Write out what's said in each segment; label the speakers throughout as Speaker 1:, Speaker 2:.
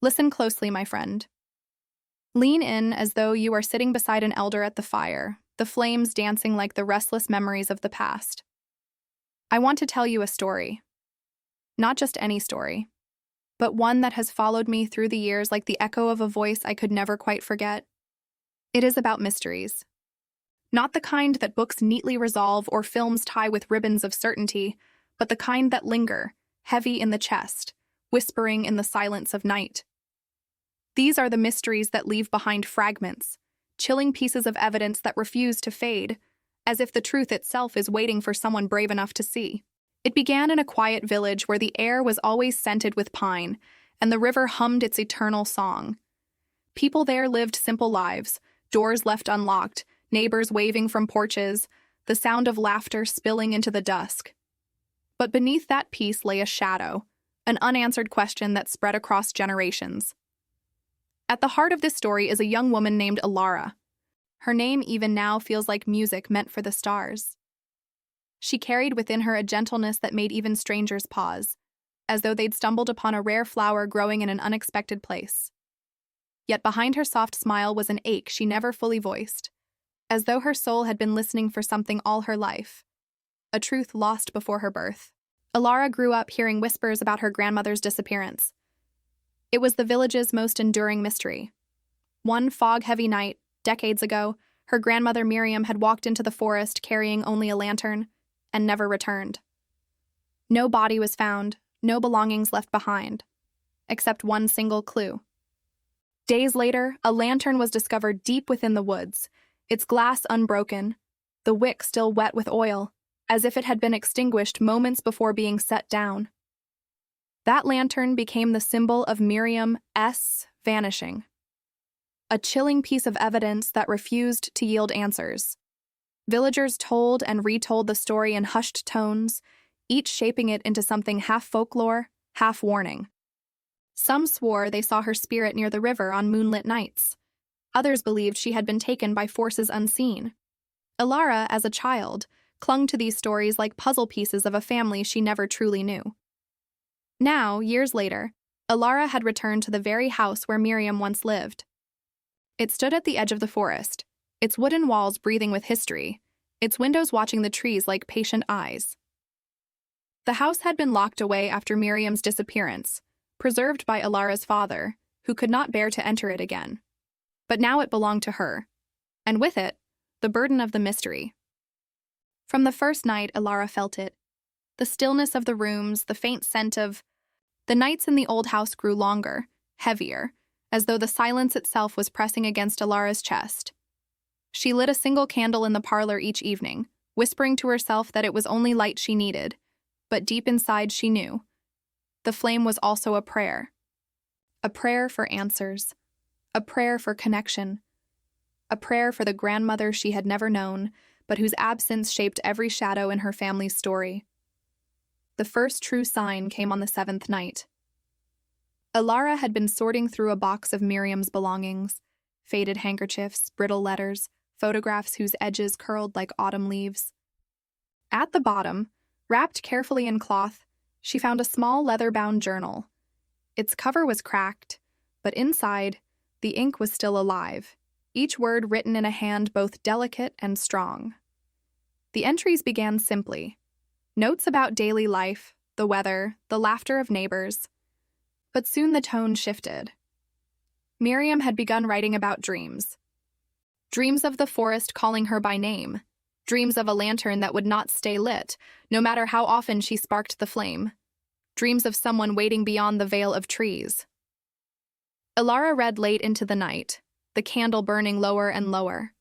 Speaker 1: Listen closely, my friend. Lean in as though you are sitting beside an elder at the fire, the flames dancing like the restless memories of the past. I want to tell you a story. Not just any story, but one that has followed me through the years like the echo of a voice I could never quite forget. It is about mysteries. Not the kind that books neatly resolve or films tie with ribbons of certainty, but the kind that linger, heavy in the chest, whispering in the silence of night. These are the mysteries that leave behind fragments, chilling pieces of evidence that refuse to fade, as if the truth itself is waiting for someone brave enough to see. It began in a quiet village where the air was always scented with pine, and the river hummed its eternal song. People there lived simple lives, doors left unlocked, neighbors waving from porches, the sound of laughter spilling into the dusk. But beneath that peace lay a shadow, an unanswered question that spread across generations. At the heart of this story is a young woman named Alara. Her name even now feels like music meant for the stars. She carried within her a gentleness that made even strangers pause, as though they'd stumbled upon a rare flower growing in an unexpected place. Yet behind her soft smile was an ache she never fully voiced, as though her soul had been listening for something all her life, a truth lost before her birth. Alara grew up hearing whispers about her grandmother's disappearance. It was the village's most enduring mystery. One fog-heavy night, decades ago, her grandmother Miriam had walked into the forest carrying only a lantern and never returned. No body was found, no belongings left behind, except one single clue. Days later, a lantern was discovered deep within the woods, its glass unbroken, the wick still wet with oil, as if it had been extinguished moments before being set down. That lantern became the symbol of Miriam's vanishing. A chilling piece of evidence that refused to yield answers. Villagers told and retold the story in hushed tones, each shaping it into something half folklore, half warning. Some swore they saw her spirit near the river on moonlit nights. Others believed she had been taken by forces unseen. Alara, as a child, clung to these stories like puzzle pieces of a family she never truly knew. Now, years later, Alara had returned to the very house where Miriam once lived. It stood at the edge of the forest, its wooden walls breathing with history, its windows watching the trees like patient eyes. The house had been locked away after Miriam's disappearance, preserved by Alara's father, who could not bear to enter it again. But now it belonged to her, and with it, the burden of the mystery. From the first night, Alara felt it. The stillness of the rooms, the faint scent of... The nights in the old house grew longer, heavier, as though the silence itself was pressing against Alara's chest. She lit a single candle in the parlor each evening, whispering to herself that it was only light she needed, but deep inside she knew. The flame was also a prayer for answers, a prayer for connection, a prayer for the grandmother she had never known, but whose absence shaped every shadow in her family's story. The first true sign came on the 7th night. Alara had been sorting through a box of Miriam's belongings, faded handkerchiefs, brittle letters, photographs whose edges curled like autumn leaves. At the bottom, wrapped carefully in cloth, she found a small leather-bound journal. Its cover was cracked, but inside, the ink was still alive, each word written in a hand both delicate and strong. The entries began simply. Notes about daily life, the weather, the laughter of neighbors. But soon the tone shifted. Miriam had begun writing about dreams. Dreams of the forest calling her by name. Dreams of a lantern that would not stay lit, no matter how often she sparked the flame. Dreams of someone waiting beyond the veil of trees. Alara read late into the night, the candle burning lower and lower.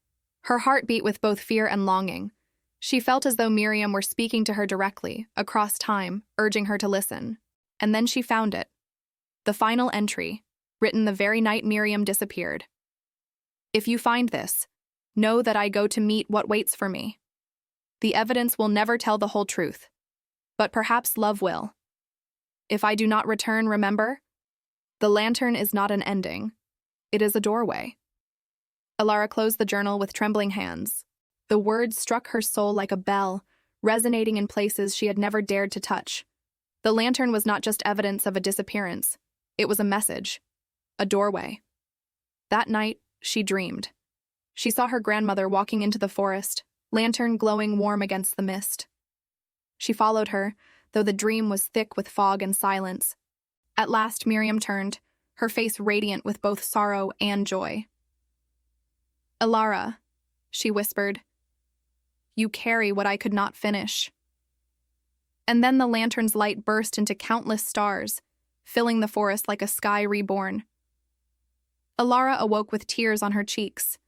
Speaker 1: Her heart beat with both fear and longing. She felt as though Miriam were speaking to her directly, across time, urging her to listen. And then she found it. The final entry, written the very night Miriam disappeared. If you find this, know that I go to meet what waits for me. The evidence will never tell the whole truth, but perhaps love will. If I do not return, remember, the lantern is not an ending. It is a doorway. Alara closed the journal with trembling hands. The words struck her soul like a bell, resonating in places she had never dared to touch. The lantern was not just evidence of a disappearance. It was a message. a doorway. That night, she dreamed. She saw her grandmother walking into the forest, lantern glowing warm against the mist. She followed her, though the dream was thick with fog and silence. At last, Miriam turned, her face radiant with both sorrow and joy. "Alara," she whispered, "you carry what I could not finish." And then the lantern's light burst into countless stars, filling the forest like a sky reborn. Alara awoke with tears on her cheeks.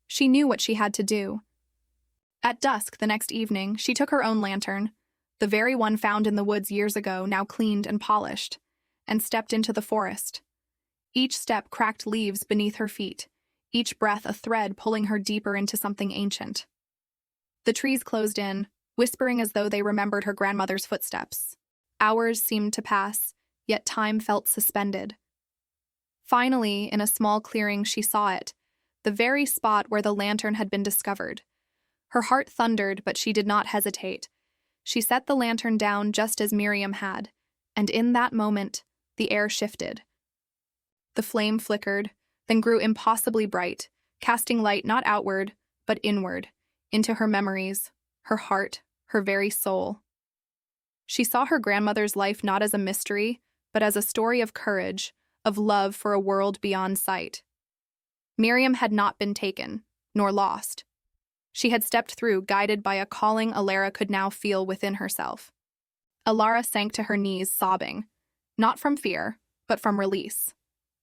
Speaker 1: She knew what she had to do. At dusk the next evening, she took her own lantern, the very one found in the woods years ago, now cleaned and polished, and stepped into the forest. Each step cracked leaves beneath her feet, each breath a thread pulling her deeper into something ancient. The trees closed in, whispering as though they remembered her grandmother's footsteps. Hours seemed to pass, yet time felt suspended. Finally, in a small clearing, she saw it, the very spot where the lantern had been discovered. Her heart thundered, but she did not hesitate. She set the lantern down just as Miriam had, and in that moment, the air shifted. The flame flickered, then grew impossibly bright, casting light not outward, but inward, into her memories, her heart, her very soul. She saw her grandmother's life not as a mystery, but as a story of courage, of love for a world beyond sight. Miriam had not been taken, nor lost. She had stepped through, guided by a calling Alara could now feel within herself. Alara sank to her knees, sobbing, not from fear, but from release.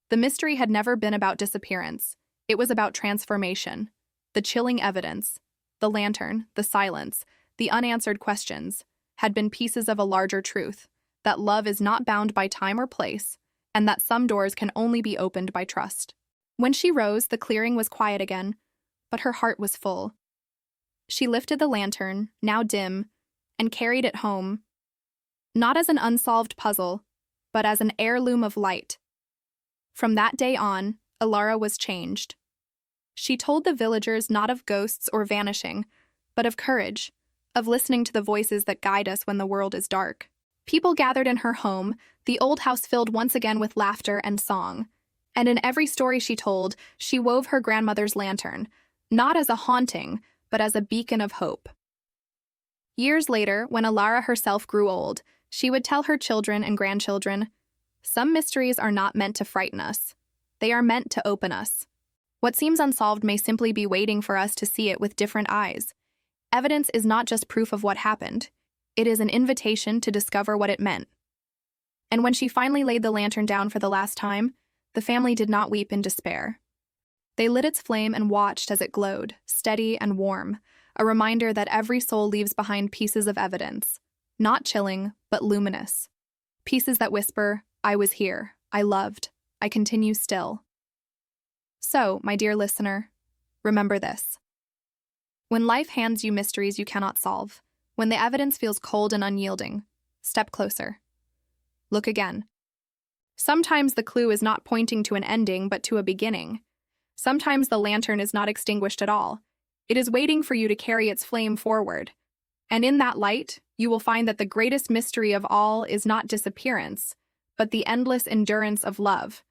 Speaker 1: The mystery had never been about disappearance. It was about transformation. The chilling evidence, the lantern, the silence, the unanswered questions, had been pieces of a larger truth, that love is not bound by time or place, and that some doors can only be opened by trust. When she rose, the clearing was quiet again, but her heart was full. She lifted the lantern, now dim, and carried it home, not as an unsolved puzzle, but as an heirloom of light. From that day on, Alara was changed. She told the villagers not of ghosts or vanishing, but of courage, of listening to the voices that guide us when the world is dark. People gathered in her home, the old house filled once again with laughter and song. And in every story she told, she wove her grandmother's lantern, not as a haunting, but as a beacon of hope. Years later, when Alara herself grew old, she would tell her children and grandchildren, "Some mysteries are not meant to frighten us. They are meant to open us. What seems unsolved may simply be waiting for us to see it with different eyes. Evidence is not just proof of what happened. It is an invitation to discover what it meant." And when she finally laid the lantern down for the last time, the family did not weep in despair. They lit its flame and watched as it glowed, steady and warm, a reminder that every soul leaves behind pieces of evidence, not chilling, but luminous. Pieces that whisper, "I was here, I loved, I continue still." So, my dear listener, remember this. When life hands you mysteries you cannot solve, when the evidence feels cold and unyielding, step closer. Look again. Sometimes the clue is not pointing to an ending, but to a beginning. Sometimes the lantern is not extinguished at all. It is waiting for you to carry its flame forward. And in that light, you will find that the greatest mystery of all is not disappearance, but the endless endurance of love.